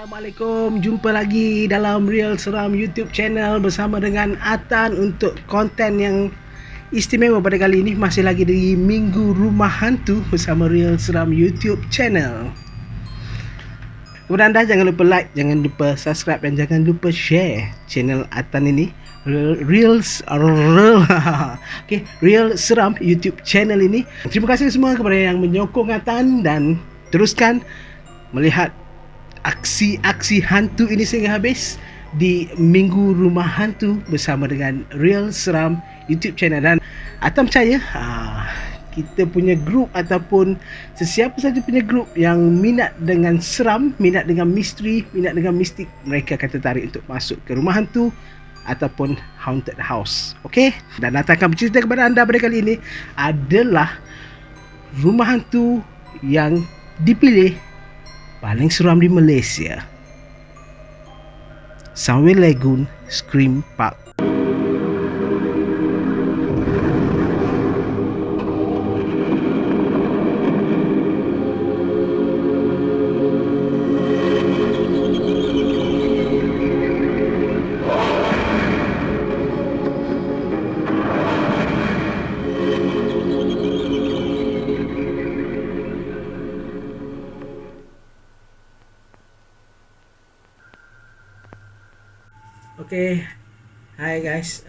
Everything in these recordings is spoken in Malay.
Assalamualaikum, jumpa lagi dalam Real Seram YouTube channel bersama dengan Atan untuk konten yang istimewa pada kali ini. Masih lagi di Minggu Rumah Hantu bersama Real Seram YouTube channel. Kepada anda, jangan lupa like, jangan lupa subscribe dan jangan lupa share channel Atan ini, Real Seram YouTube channel ini. Terima kasih semua kepada yang menyokong Atan dan teruskan melihat aksi-aksi hantu ini sehingga habis di Minggu Rumah Hantu bersama dengan Real Seram YouTube channel. Dan Atam percaya kita punya grup ataupun sesiapa saja punya grup yang minat dengan seram, minat dengan misteri, minat dengan mistik, mereka akan tertarik untuk masuk ke rumah hantu ataupun haunted house. Okey? Dan Atam akan bercerita kepada anda pada kali ini adalah rumah hantu yang dipilih paling seram di Malaysia, Sunway Lagoon Scream Park. Okay, hi guys.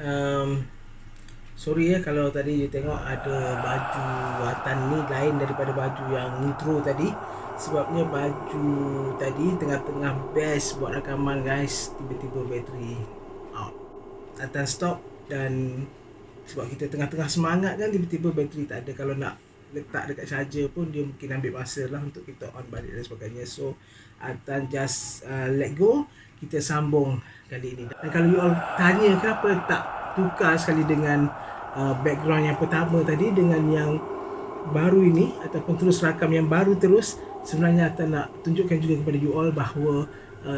Sorry ya kalau tadi you tengok ada baju Atan ni lain daripada baju yang intro tadi. Sebabnya baju tadi tengah-tengah best buat rakaman guys, tiba-tiba bateri out. Atan stop dan sebab kita tengah-tengah semangat kan, tiba-tiba bateri tak ada. Kalau nak letak dekat charger pun dia mungkin ambil masa lah untuk kita on balik dan sebagainya. So Atan just let go. Kita sambung kali ini. Dan kalau you all tanya kenapa tak tukar sekali dengan background yang pertama tadi dengan yang baru ini ataupun terus rakam yang baru terus, sebenarnya Atan nak tunjukkan juga kepada you all bahawa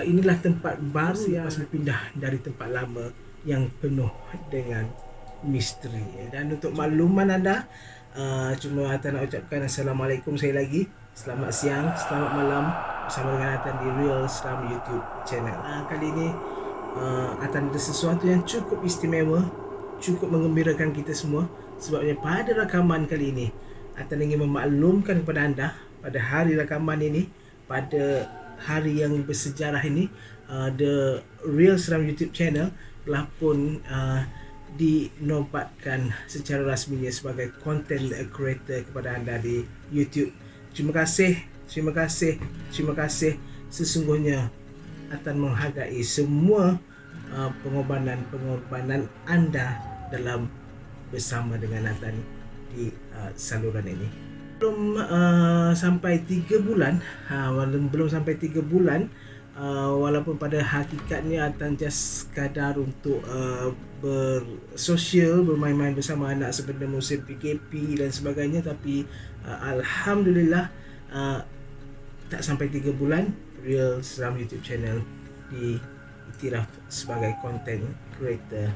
inilah tempat baru yang berpindah dari tempat lama yang penuh dengan misteri. Dan untuk makluman anda, cuma Atan nak ucapkan Assalamualaikum sekali lagi. Selamat siang, selamat malam bersama dengan Atan di Real Seram YouTube channel. Kali ini Atan ada sesuatu yang cukup istimewa, cukup menggembirakan kita semua. Sebabnya pada rakaman kali ini Atan ingin memaklumkan kepada anda pada hari rakaman ini, pada hari yang bersejarah ini, The Real Seram YouTube channel telah pun dinobatkan secara rasminya sebagai content creator kepada anda di YouTube. Terima kasih sesungguhnya Atan menghargai semua pengorbanan anda dalam bersama dengan Atan di saluran ini. Belum sampai 3 bulan, walaupun pada hakikatnya Atan just sekadar untuk bersosial, bermain-main bersama anak sebenarnya musim PKP dan sebagainya, tapi Alhamdulillah tak sampai 3 bulan Real Seram YouTube channel diiktiraf sebagai content creator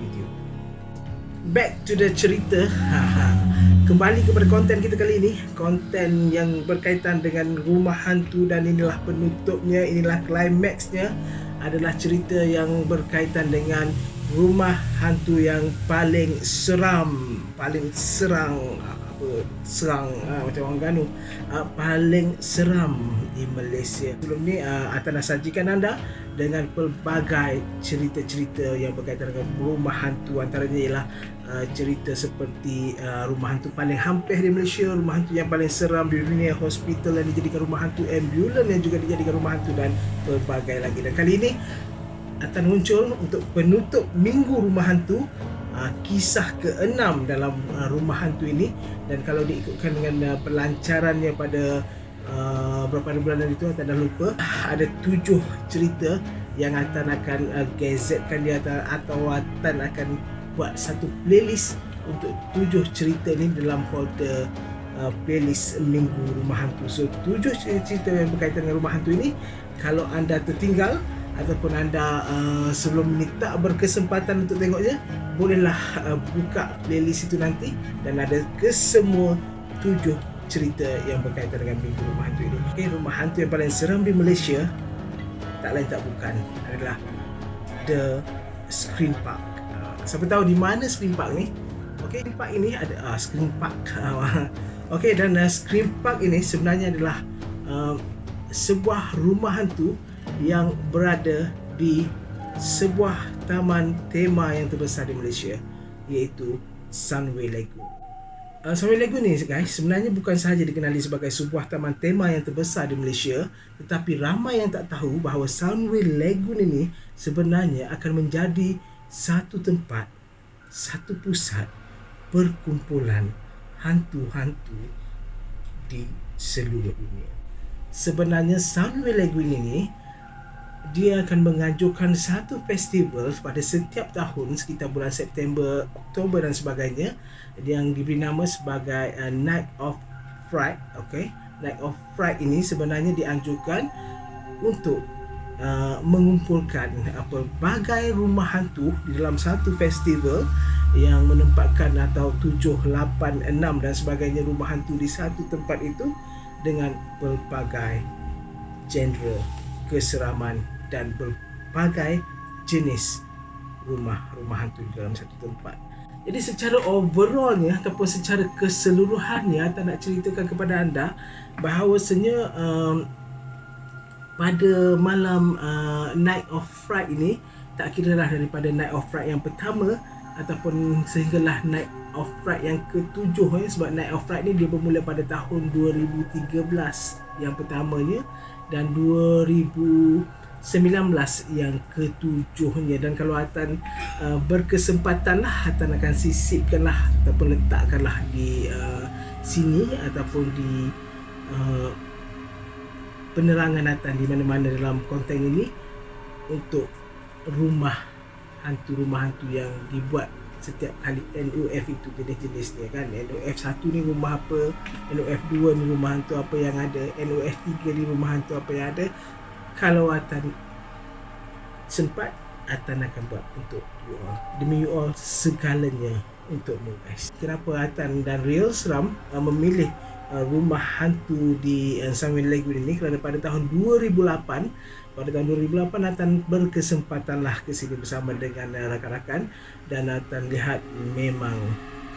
YouTube. Back to the cerita. Kembali kepada konten kita kali ini, konten yang berkaitan dengan rumah hantu, dan inilah penutupnya, inilah climaxnya, adalah cerita yang berkaitan dengan rumah hantu yang paling seram, macam orang Ganu, paling seram di Malaysia. Sebelum ni Atan nak sajikan anda dengan pelbagai cerita-cerita yang berkaitan dengan rumah hantu. Antaranya ialah cerita seperti rumah hantu paling hampir di Malaysia, rumah hantu yang paling seram di dunia, hospital yang dijadikan rumah hantu, ambulans yang juga dijadikan rumah hantu, dan pelbagai lagi. Dan kali ini Atan muncul untuk penutup Minggu Rumah Hantu, kisah ke-6 dalam rumah hantu ini. Dan kalau diikutkan dengan pelancarannya pada berapa bulan itu, Atan dah lupa, ada 7 cerita yang Atan akan gazetkan dia, atau Atan akan buat satu playlist untuk 7 cerita ni dalam folder playlist Minggu Rumah Hantu. So 7 cerita yang berkaitan dengan rumah hantu ini, kalau anda tertinggal ataupun anda sebelum ni tak berkesempatan untuk tengoknya, bolehlah buka playlist itu nanti, dan ada kesemua 7 cerita yang berkaitan dengan Minggu Rumah Hantu ini. Okay, rumah hantu yang paling seram di Malaysia tak lain tak bukan adalah The Screen Park. Siapa tahu di mana Screen Park ni? Okey, Screen Park ini ada Screen Park. Okey, dan Screen Park ini sebenarnya adalah sebuah rumah hantu yang berada di sebuah taman tema yang terbesar di Malaysia, iaitu Sunway Lagoon. Sunway Lagoon ni guys sebenarnya bukan sahaja dikenali sebagai sebuah taman tema yang terbesar di Malaysia, tetapi ramai yang tak tahu bahawa Sunway Lagoon ini sebenarnya akan menjadi satu tempat, satu pusat perkumpulan hantu-hantu di seluruh dunia. Sebenarnya Sunway Lagoon ini dia akan menganjurkan satu festival pada setiap tahun sekitar bulan September, Oktober dan sebagainya, yang diberi nama sebagai Night of Fright. Okay? Night of Fright ini sebenarnya dianjurkan untuk mengumpulkan pelbagai rumah hantu di dalam satu festival yang menempatkan atau 7, 8, 6 dan sebagainya rumah hantu di satu tempat itu dengan pelbagai genre keseraman dan berbagai jenis rumah hantu di dalam satu tempat. Jadi secara overallnya ataupun secara keseluruhannya, saya nak ceritakan kepada anda bahawasanya pada malam Night of Fright ini, tak kira lah daripada Night of Fright yang pertama ataupun sehinggalah Night of Fright yang ke-7 sebab Night of Fright ni dia bermula pada tahun 2013 yang pertamanya dan 2019 yang ke-7-nya. Dan kalau Atan berkesempatan lah, Atan akan sisipkan lah ataupun letakkan lah di sini ataupun di penerangan Atan di mana-mana dalam konten ini untuk rumah hantu yang dibuat setiap kali NOF itu jenis-jenis dia kan. NOF 1 ni rumah apa, NOF 2 ni rumah hantu apa yang ada, NOF 3 ni rumah hantu apa yang ada. Kalau Atan sempat, Atan akan buat untuk you all, demi you all segalanya untukmu guys. Kenapa Atan dan Real Seram memilih rumah hantu di Sunway Lagoon ini? Kerana pada tahun 2008 Atan berkesempatanlah ke sini bersama dengan rakan-rakan dan Atan lihat memang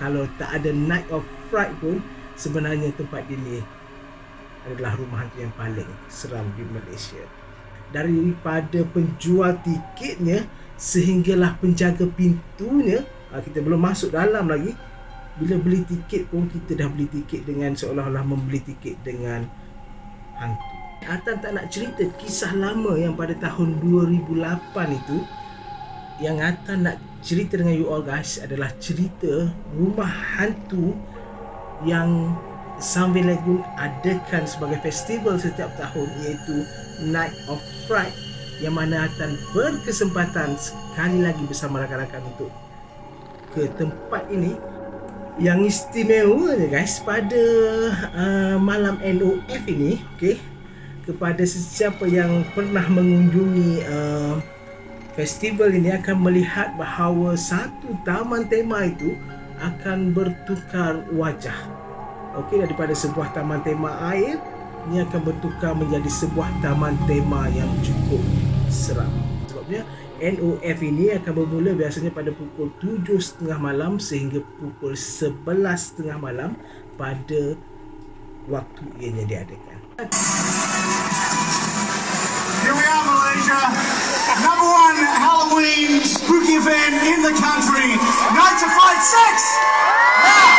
kalau tak ada Night of Fright pun sebenarnya tempat ini adalah rumah hantu yang paling seram di Malaysia. Daripada penjual tiketnya sehinggalah penjaga pintunya, kita belum masuk dalam lagi. Bila beli tiket pun kita dah beli tiket dengan seolah-olah membeli tiket dengan hantu. Atan tak nak cerita kisah lama yang pada tahun 2008 itu. Yang Atan nak cerita dengan you all guys adalah cerita rumah hantu yang Sunway Lagoon adakan sebagai festival setiap tahun, iaitu Night of Fright, yang mana Atan berkesempatan sekali lagi bersama rakan-rakan untuk ke tempat ini. Yang istimewanya guys pada malam NOF ini, okay, kepada sesiapa yang pernah mengunjungi festival ini akan melihat bahawa satu taman tema itu akan bertukar wajah. Okey, daripada sebuah taman tema air, ini akan bertukar menjadi sebuah taman tema yang cukup seram. Sebabnya NOF ini akan bermula biasanya pada pukul 7.30 malam sehingga pukul 11.30 malam pada waktu ianya diadakan. Here we are, Malaysia. Number one Halloween spooky event in the country. Night of Fright 6! Yeah.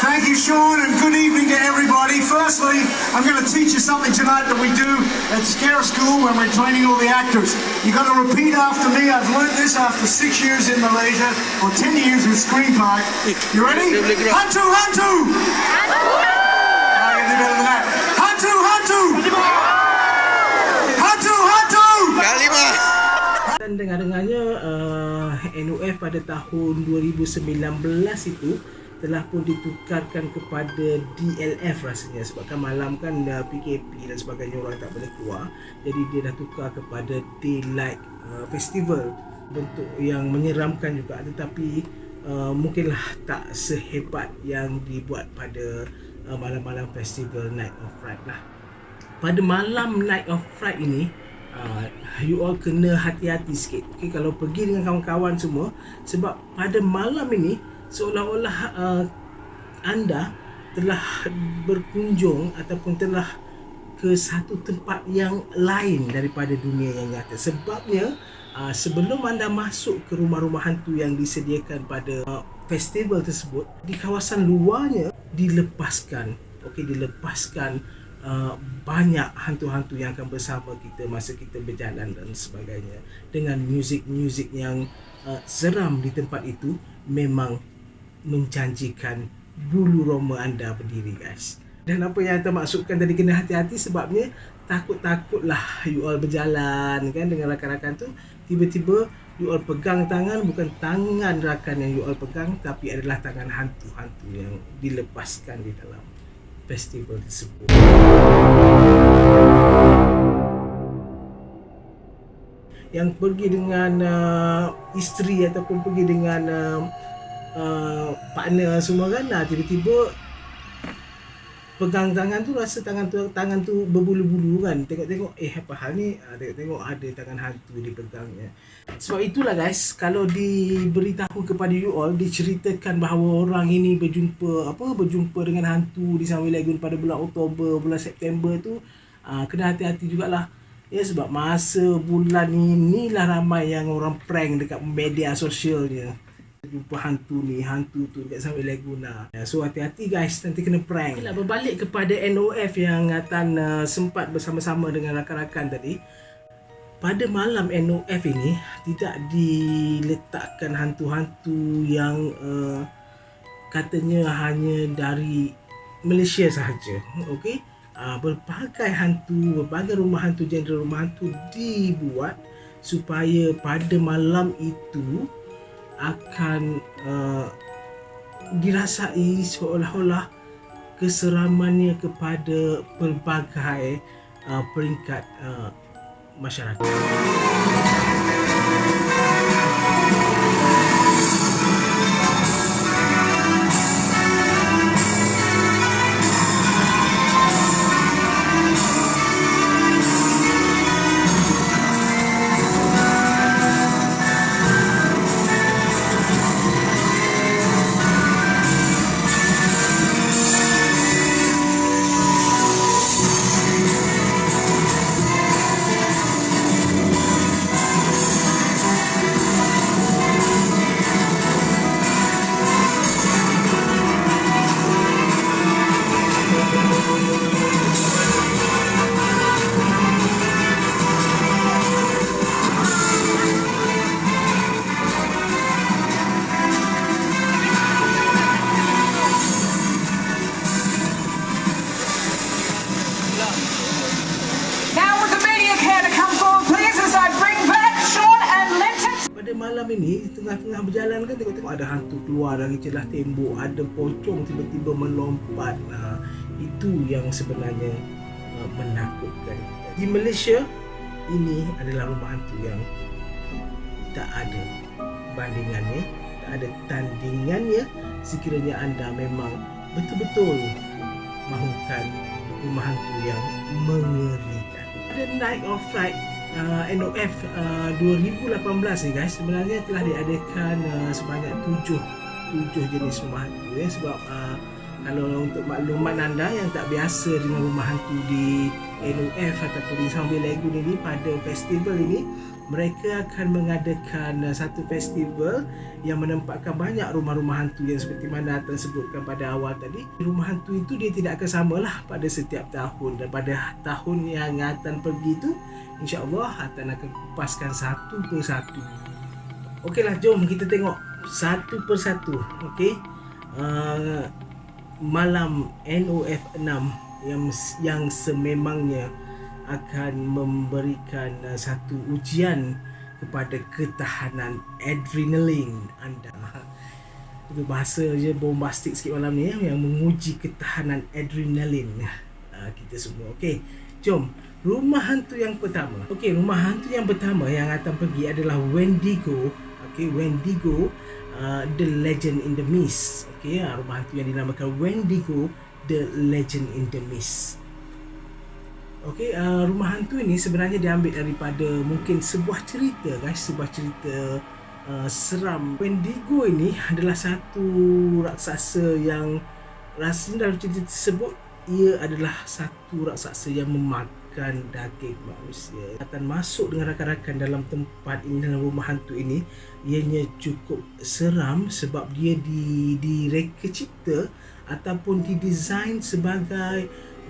Thank you, Sean, and good evening to everybody. Firstly, I'm going to teach you something tonight that we do at Scare School when we're training all the actors. You've got to repeat after me. I've learned this after 6 years in Malaysia, or 10 years with Screen Park. You ready? Hantu, hantu! I can do better than that. Hantu, hantu! Hantu, hantu! Dan dengar-dengarnya NOF pada tahun 2019 itu telah pun ditukarkan kepada DLF rasanya, sebabkan malam kan PKP dan sebagainya, orang tak boleh keluar, jadi dia dah tukar kepada Daylight Festival. Bentuk yang menyeramkan juga, tetapi mungkinlah tak sehebat yang dibuat pada malam-malam festival Night of Fright lah. Pada malam Night of Fright ini, You all kena hati-hati sikit, okay, kalau pergi dengan kawan-kawan semua, sebab pada malam ini seolah-olah anda telah berkunjung ataupun telah ke satu tempat yang lain daripada dunia yang nyata. Sebabnya sebelum anda masuk ke rumah-rumah hantu yang disediakan pada festival tersebut, di kawasan luarnya dilepaskan banyak hantu-hantu yang akan bersama kita masa kita berjalan dan sebagainya, dengan muzik-muzik yang seram di tempat itu. Memang menjanjikan bulu roma anda berdiri, guys. Dan apa yang saya maksudkan tadi, kena hati-hati, sebabnya takut-takutlah you all berjalan kan dengan rakan-rakan tu, tiba-tiba you all pegang tangan, bukan tangan rakan yang you all pegang, tapi adalah tangan hantu-hantu yang dilepaskan di dalam festival tersebut. Yang pergi dengan isteri ataupun pergi dengan partner semua kan, tiba-tiba pegang tangan tu, rasa tangan tu berbulu-bulu kan, tengok apa hal ni, tengok ada tangan hantu dipegangnya. Sebab itulah guys, kalau diberitahu kepada you all, diceritakan bahawa orang ini berjumpa dengan hantu di Sunway Lagoon pada bulan Oktober, bulan September tu, kena hati-hati jugalah ya, sebab masa bulan inilah ramai yang orang prank dekat media sosial dia, jumpa hantu tu dekat Sunway Lagoon. So hati-hati guys, nanti kena prank. Okay, berbalik kepada NOF yang Ngatan sempat bersama-sama dengan rakan-rakan tadi. Pada malam NOF ini tidak diletakkan hantu-hantu yang katanya hanya dari Malaysia sahaja. Okey, berbagai hantu, berbagai rumah hantu, genre rumah hantu dibuat supaya pada malam itu akan dirasai seolah-olah keseramannya kepada pelbagai peringkat masyarakat. Malam ini tengah-tengah berjalan kan, tengok-tengok ada hantu keluar dari celah tembok, ada pocong tiba-tiba melompat. Itu yang sebenarnya menakutkan. Di Malaysia ini adalah rumah hantu yang tak ada bandingannya, tak ada tandingannya sekiranya anda memang betul-betul mahukan rumah hantu yang mengerikan. Pada Night of Fright NOF 2018 ni guys, sebenarnya telah diadakan sebanyak 7 jenis rumah hantu ya. Sebab kalau untuk maklumat anda yang tak biasa dengan rumah hantu di NOF ataupun di Sunway Lagoon ini, pada festival ini mereka akan mengadakan satu festival yang menempatkan banyak rumah-rumah hantu yang seperti mana Atan sebutkan pada awal tadi. Rumah hantu itu dia tidak akan samalah pada setiap tahun, dan pada tahun yang Atan pergi tu, insya-Allah Atan akan kupaskan satu persatu. Okeylah, jom kita tengok satu persatu. Okey, malam NOF 6 yang sememangnya akan memberikan satu ujian kepada ketahanan adrenalin anda. Itu bahasa je bombastik sikit malam ni ya, yang menguji ketahanan adrenalin kita semua. Okey, jom. Rumah hantu yang pertama. Okey, rumah hantu yang pertama yang akan pergi adalah Wendigo. Okey, Wendigo, The Legend in the Mist. Okey, rumah hantu yang dinamakan Wendigo, The Legend in the Mist. Okey, rumah hantu ini sebenarnya diambil daripada mungkin sebuah cerita guys, sebuah cerita seram. Wendigo ini adalah satu raksasa yang rasanya dalam cerita tersebut ia adalah satu raksasa yang memakan daging manusia. Akan masuk dengan rakan-rakan dalam tempat ini, dalam rumah hantu ini, ianya cukup seram sebab dia direka cipta ataupun didesain sebagai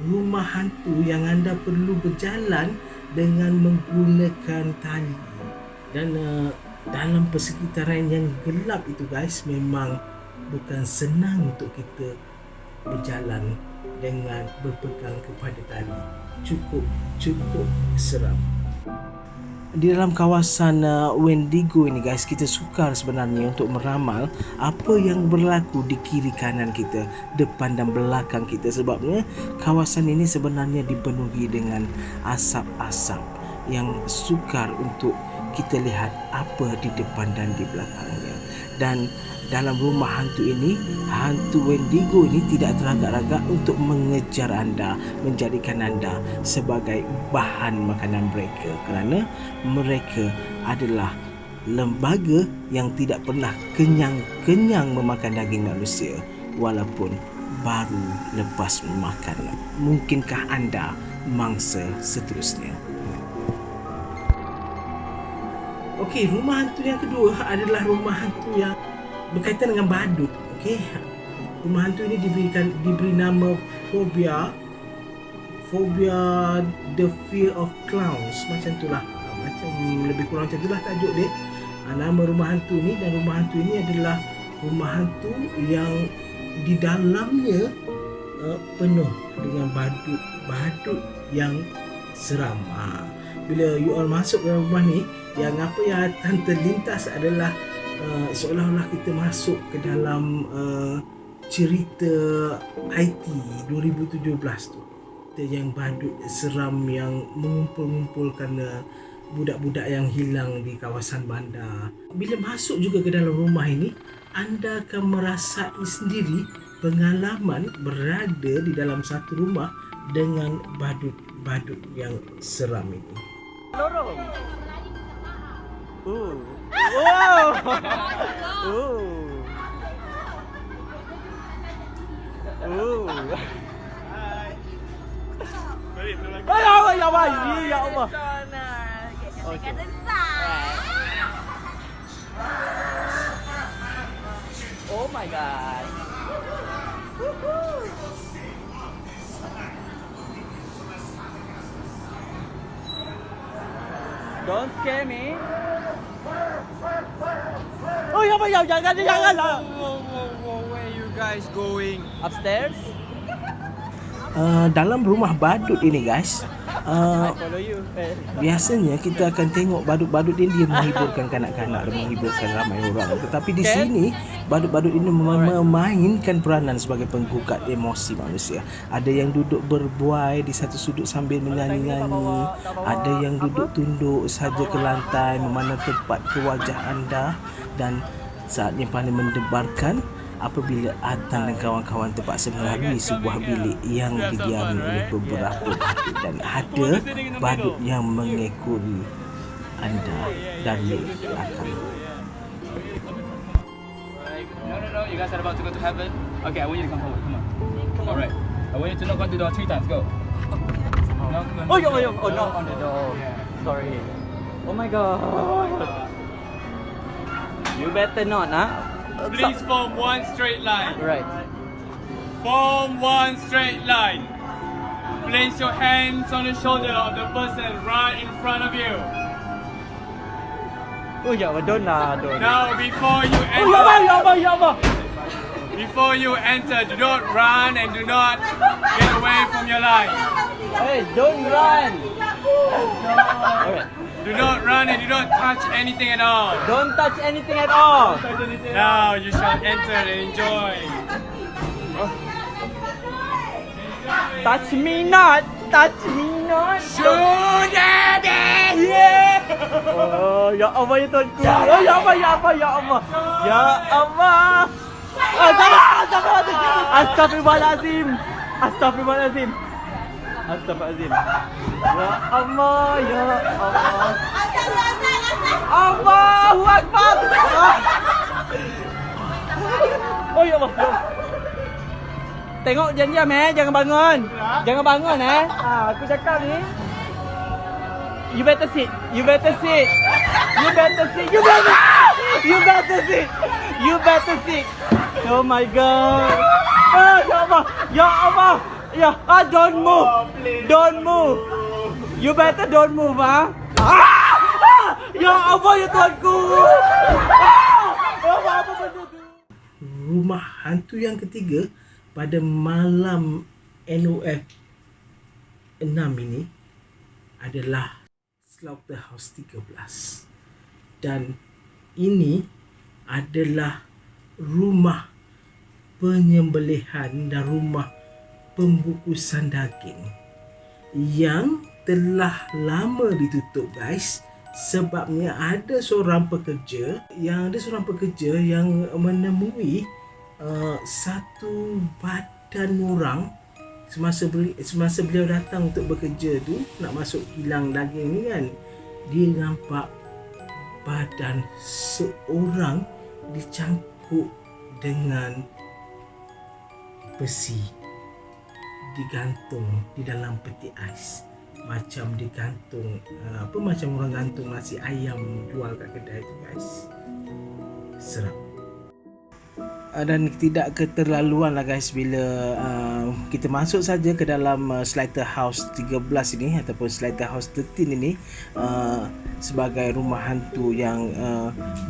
rumah hantu yang anda perlu berjalan dengan menggunakan tali. Dan dalam persekitaran yang gelap itu guys, memang bukan senang untuk kita berjalan dengan berpegang kepada tali. Cukup seram. Di dalam kawasan Wendigo ini guys, kita sukar sebenarnya untuk meramal apa yang berlaku di kiri kanan kita, depan dan belakang kita, sebabnya kawasan ini sebenarnya dipenuhi dengan asap-asap yang sukar untuk kita lihat apa di depan dan di belakangnya. Dan dalam rumah hantu ini, hantu Wendigo ini tidak teragak-agak untuk mengejar anda, menjadikan anda sebagai bahan makanan mereka, kerana mereka adalah lembaga yang tidak pernah kenyang-kenyang memakan daging manusia walaupun baru lepas memakan. Mungkinkah anda mangsa seterusnya? Okey, rumah hantu yang kedua adalah rumah hantu yang berkaitan dengan badut. Okey, rumah hantu ini diberi nama Phobia the Fear of Clowns, macam itulah, macam lebih kurang macam itulah tajuk dia. Nama rumah hantu ni, dan rumah hantu ini adalah rumah hantu yang di dalamnya penuh dengan badut yang seram. Bila you all masuk dalam rumah ni, yang apa yang akan terlintas adalah seolah-olah kita masuk ke dalam cerita IT 2017 tu. Yang badut seram yang mengumpul-ngumpulkan budak-budak yang hilang di kawasan bandar. Bila masuk juga ke dalam rumah ini, anda akan merasai sendiri pengalaman berada di dalam satu rumah dengan badut-badut yang seram ini. Lorong. Wow. Ya Allah. Okay. Oh my god. Don't scare me. Oh ya, janganlah. Where you guys going? Upstairs? Dalam rumah badut ini guys, I follow you. biasanya kita akan tengok badut-badut ini dia menghiburkan kanak-kanak dan menghiburkan ramai orang. Tetapi di sini badut-badut ini memainkan peranan sebagai penggugat emosi manusia. Ada yang duduk berbuai di satu sudut sambil menyanyi-nyanyi. Ada yang duduk tunduk saja ke lantai memandang tempat ke wajah anda. Dan saatnya paling mendebarkan apabila Atan dan kawan-kawan terpaksa melalui sebuah bilik yang didiami oleh beberapa badut, dan ada badut yang mengekori anda dari belakang. No, you guys are about to go to heaven. Okay, I want you to come forward. Come on. Alright. I want you to knock on the door 3 times. Go. Oh, knock on the door. Sorry. Oh my god. You better not, huh? Please form one straight line. Right. Form one straight line. Place your hands on the shoulder of the person right in front of you. Oh ya, don't. Now, before you Oh enter, ya, before you enter, do not run and do not get away from your line. Hey, don't run. Alright. Do not run and do not touch anything at all. Don't touch anything at all. Now you shall enter and enjoy. Touch me not. Touch me not. Sudah deh. Oh, ya Allah ya Tuhanku. Oh, ya Allah. Ya Allah. Astagfirullahaladzim. Astagfirullahaladzim. Ya Allah, ya Allah. Allahu Akbar. Oh ya Allah. Tengok diam-diam jangan bangun. Jangan bangun aku cakap ni. You better sit. You better sit. You better sit. You better. You better sit. You better sit. Oh my God. Ya Allah. Ya Allah. Ya, don't move. Don't move. You better don't move, Ya Allah, ya Tuhanku. Apa benda tu? Rumah hantu yang ketiga pada malam NOF 6 ini adalah Slaughterhouse 13. Dan ini adalah rumah penyembelihan dan rumah pembungkusan daging yang telah lama ditutup, guys. Sebabnya ada seorang pekerja yang menemui satu badan orang semasa beliau datang untuk bekerja tu, nak masuk kilang daging ni kan, dia nampak badan seorang dicangkuk dengan besi, digantung di dalam peti ais, macam digantung macam orang gantung nasi ayam jual kat kedai tu, guys. Seram. Dan tidak keterlaluan lah, guys, bila kita masuk saja ke dalam Slaughterhouse 13 ini ataupun Slaughterhouse 13 ini sebagai rumah hantu yang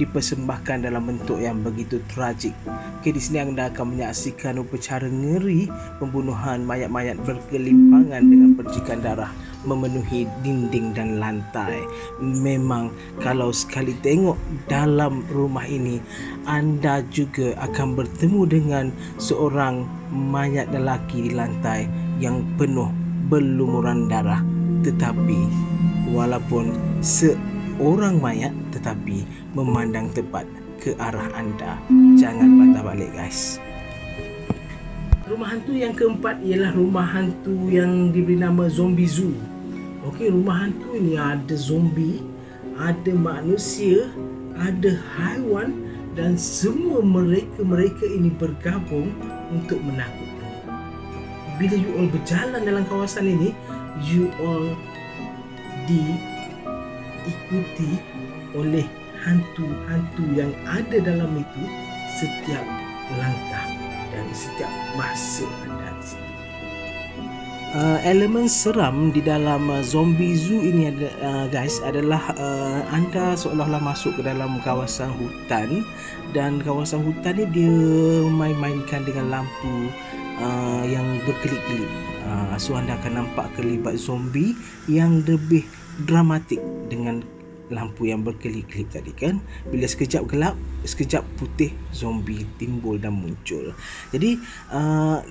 dipersembahkan dalam bentuk yang begitu tragik. Okay, di sini anda akan menyaksikan upacara ngeri pembunuhan mayat-mayat bergelimpangan dengan percikan darah memenuhi dinding dan lantai. Memang kalau sekali tengok dalam rumah ini, anda juga akan bertemu dengan seorang mayat lelaki di lantai yang penuh berlumuran darah. Tetapi walaupun seorang mayat, tetapi memandang tepat ke arah anda. Jangan patah balik, guys. Rumah hantu yang keempat ialah rumah hantu yang diberi nama Zombie Zoo. Okey, rumah hantu ini ada zombie, ada manusia, ada haiwan, dan semua mereka ini bergabung untuk menakutkan. Bila you all berjalan dalam kawasan ini, you all diikuti oleh hantu-hantu yang ada dalam itu setiap langkah dan setiap masa anda di situ. Elemen seram di dalam Zombie Zoo ini guys adalah anda seolah-olah masuk ke dalam kawasan hutan, dan kawasan hutan ni dia main-mainkan dengan lampu yang berkelip-kelip. So anda akan nampak kelibat zombie yang lebih dramatik dengan lampu yang berkelip-kelip tadi kan. Bila sekejap gelap, sekejap putih, zombie timbul dan muncul. Jadi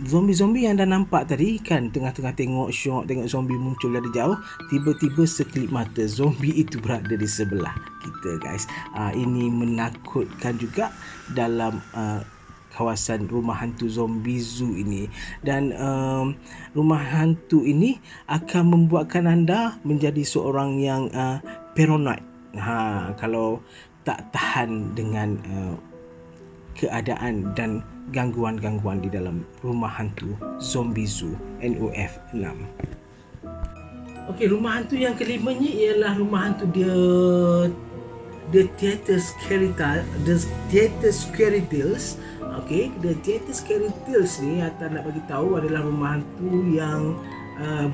zombie-zombie yang anda nampak tadi kan, tengah-tengah tengok zombie muncul dari jauh, tiba-tiba sekelip mata zombie itu berada di sebelah kita, guys. Ini menakutkan juga dalam kawasan rumah hantu Zombie Zoo ini. Dan rumah hantu ini akan membuatkan anda menjadi seorang yang paranoid. Kalau tak tahan dengan keadaan dan gangguan-gangguan di dalam rumah hantu Zombie Zoo NOF 6. Okey, rumah hantu yang kelimanya ialah rumah hantu The Theatre Scary Tales. Okey, The Theatre Scary Tales ni Atta nak bagi tahu adalah rumah hantu yang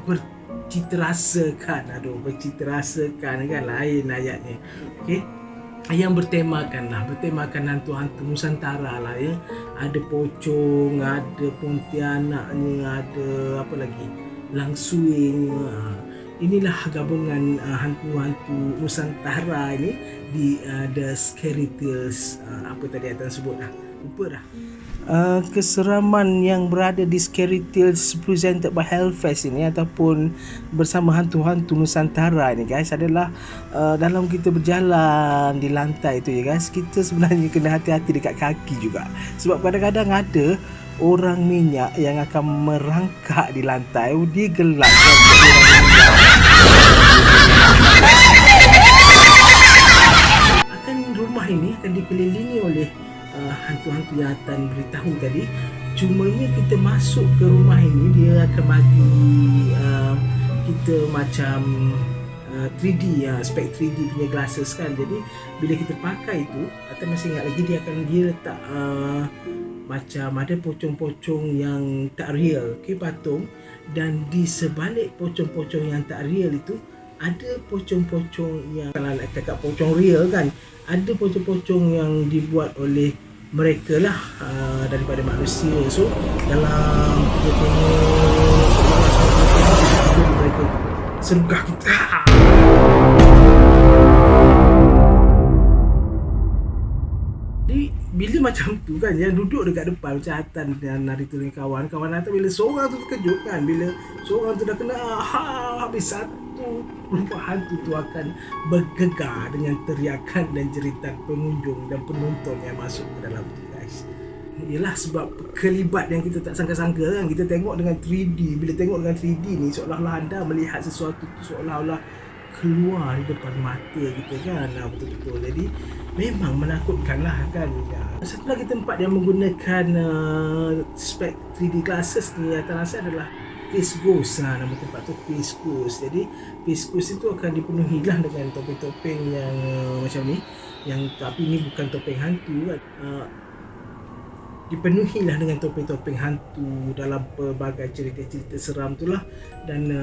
berciterasakan kan, lain ayatnya. Okey, yang bertemakan hantu-hantu Nusantara lah ya. Ada pocong, ada pontianaknya, ada apa lagi, langsuing. Inilah gabungan hantu-hantu Nusantara ini di The Scary Tales. Apa tadi Atta sebut dah, lupa dah. Keseraman yang berada di Scary Tales presented by Hellfest ini ataupun bersama hantu-hantu Nusantara ini, guys, adalah dalam kita berjalan di lantai itu ya, guys, kita sebenarnya kena hati-hati dekat kaki juga. Sebab kadang-kadang ada orang minyak yang akan merangkak di lantai. Dia gelap kan, orang minyak. Akan rumah ini akan dikelilingi oleh hantu-hantu yang Atan beritahu tadi. Cumanya kita masuk ke rumah ini, dia akan bagi kita macam 3D, spek 3D punya glasses kan. Jadi bila kita pakai itu, atau masih ingat lagi, dia letak macam ada pocong-pocong yang tak real, patung, dan di sebalik pocong-pocong yang tak real itu ada pocong-pocong yang, kalau nak cakap pocong real kan, ada pocong-pocong yang dibuat oleh mereka lah, daripada manusia. So dalam mereka sergah kita. Jadi bila macam tu kan, yang duduk dekat depan macam Atan dan Narito dengan kawan Atan, bila seorang tu terkejut kan, bila seorang tu dah kena habis satu, rupa hantu tu akan bergegar dengan teriakan dan jeritan pengunjung dan penonton yang masuk ke dalam tu, guys. Ialah sebab kelibat yang kita tak sangka-sangka kan. Kita tengok dengan 3D. Bila tengok dengan 3D ni, seolah-olah anda melihat sesuatu tu seolah-olah keluar di depan mata kita kan. Betul-betul. Jadi memang menakutkan lah kan. Satu lagi tempat yang menggunakan spek 3D glasses ni, Atan rasa adalah Face Ghost. Nama tempat tu Face Ghost. Jadi Face Ghost itu akan dipenuhi lah dengan topeng-topeng yang macam ni. Yang tapi ni bukan topeng hantu kan. Dipenuhilah dengan topeng-topeng hantu dalam pelbagai cerita-cerita seram tu lah. Dan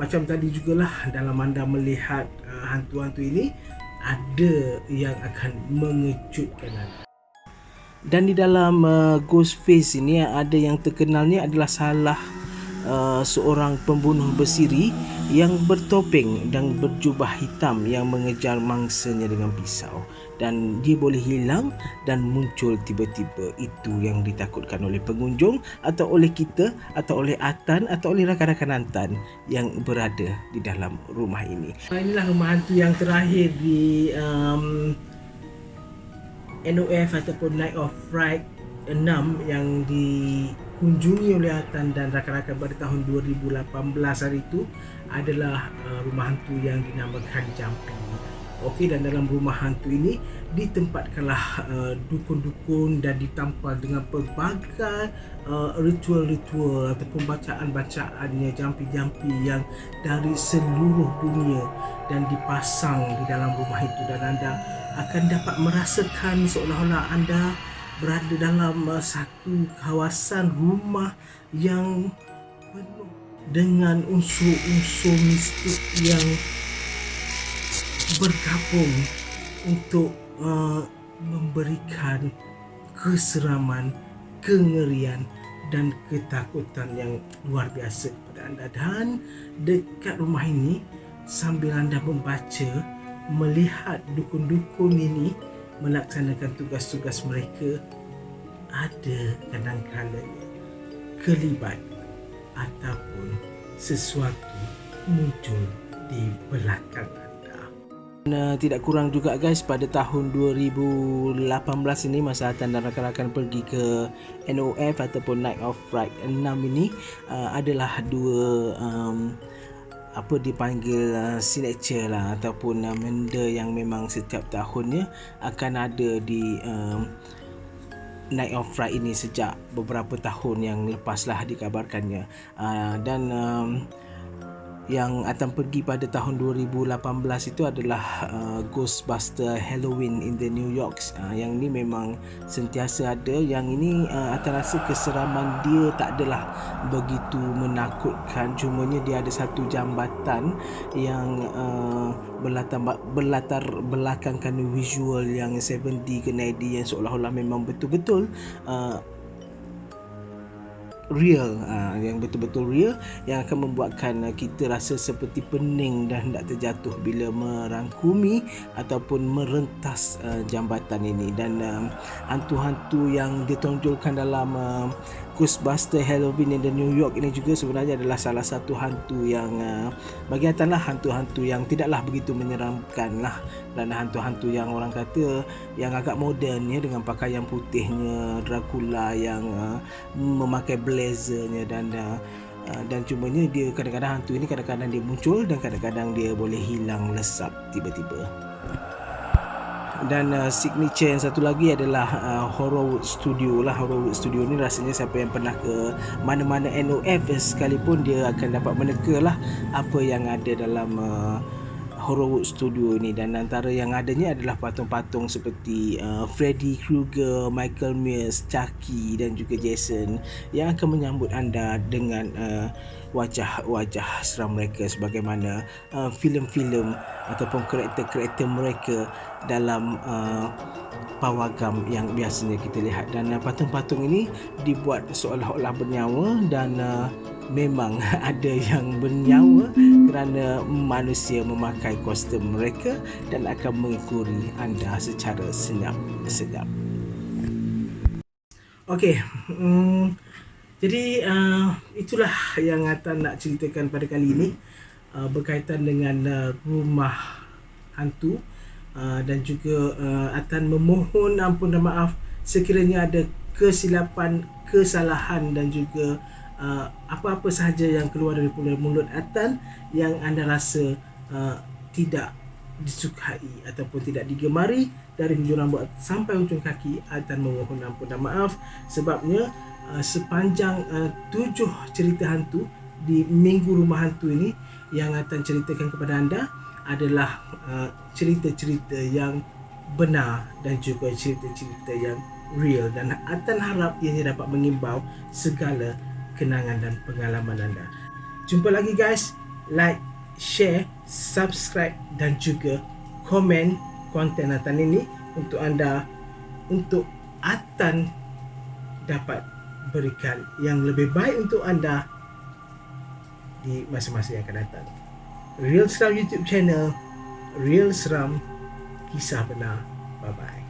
macam tadi jugalah, dalam anda melihat hantu-hantu ini, ada yang akan mengejutkan anda. Dan di dalam Ghostface ini, ada yang terkenal ni adalah salah seorang pembunuh bersiri yang bertopeng dan berjubah hitam yang mengejar mangsanya dengan pisau, dan dia boleh hilang dan muncul tiba-tiba. Itu yang ditakutkan oleh pengunjung, atau oleh kita, atau oleh Atan, atau oleh rakan-rakan Atan yang berada di dalam rumah ini. Inilah rumah hantu yang terakhir di NOF ataupun Night of Fright 6 yang dikunjungi oleh Atan dan rakan-rakan pada tahun 2018 hari itu, adalah rumah hantu yang dinamakan Jampi. Okey, dan dalam rumah hantu ini ditempatkanlah dukun-dukun dan ditampal dengan pelbagai ritual-ritual ataupun bacaan-bacaannya jampi-jampi yang dari seluruh dunia dan dipasang di dalam rumah itu, dan anda akan dapat merasakan seolah-olah anda berada dalam satu kawasan rumah yang penuh dengan unsur-unsur mistik yang bergabung untuk memberikan keseraman, kengerian dan ketakutan yang luar biasa kepada anda. Dan dekat rumah ini, sambil anda membaca, melihat dukun-dukun ini melaksanakan tugas-tugas mereka, ada kadang-kadangnya kelibat ataupun sesuatu muncul di belakang anda. Tidak kurang juga guys, pada tahun 2018 ini, masa Atan dan rakan-rakan pergi ke NOF ataupun Night of Fright 6 ini, adalah dua apa dipanggil signature lah, ataupun benda yang memang setiap tahunnya akan ada di Night of Fright ini sejak beberapa tahun yang lepas lah dikabarkannya. Dan yang Atan pergi pada tahun 2018 itu adalah Ghostbuster Halloween in the New York. Yang ni memang sentiasa ada. Yang ini Atan rasa keseraman dia tak adalah begitu menakutkan, cumanya dia ada satu jambatan yang berlatar belakangkan visual yang 70 ke 90 yang seolah-olah memang betul-betul real, yang betul-betul real, yang akan membuatkan kita rasa seperti pening dan hendak terjatuh bila merangkumi ataupun merentas jambatan ini. Dan hantu-hantu yang ditonjolkan dalam Ghostbuster Halloween in the New York ini juga sebenarnya adalah salah satu hantu yang bagi Atan lah, hantu-hantu yang tidaklah begitu menyeramkan lah, dan hantu-hantu yang orang kata yang agak moden ya, dengan pakaian putihnya Dracula yang memakai blazernya, dan cumanya dia kadang-kadang hantu ini kadang-kadang dia muncul dan kadang-kadang dia boleh hilang lesap tiba-tiba. Dan signature yang satu lagi adalah Horrorwood Studio lah. Horrorwood Studio ni rasanya siapa yang pernah ke mana-mana NOF sekalipun dia akan dapat meneka lah apa yang ada dalam Horrorwood Studio ni. Dan antara yang adanya adalah patung-patung seperti Freddy Krueger, Michael Myers, Chucky dan juga Jason yang akan menyambut anda dengan wajah-wajah seram mereka sebagaimana filem-filem ataupun karakter-karakter mereka dalam pawagam yang biasanya kita lihat. Dan patung-patung ini dibuat seolah-olah bernyawa, dan memang ada yang bernyawa kerana manusia memakai kostum mereka dan akan mengikuri anda secara senyap-senyap. Okey, jadi itulah yang Atan nak ceritakan pada kali ini berkaitan dengan rumah hantu, dan juga Atan memohon ampun dan maaf sekiranya ada kesilapan, kesalahan dan juga apa-apa sahaja yang keluar dari mulut Atan yang anda rasa tidak disukai ataupun tidak digemari dari hujung rambut sampai hujung kaki. Atan memohon ampun dan maaf sebabnya sepanjang 7 cerita hantu di Minggu Rumah Hantu ini yang Atan ceritakan kepada anda adalah cerita-cerita yang benar dan juga cerita-cerita yang real, dan Atan harap ianya dapat mengimbau segala kenangan dan pengalaman anda. Jumpa lagi guys, like, share, subscribe dan juga komen konten Atan ini untuk anda, untuk Atan dapat berikan yang lebih baik untuk anda di masa-masa yang akan datang. Real Seram YouTube channel, Real Seram, kisah benar. Bye bye.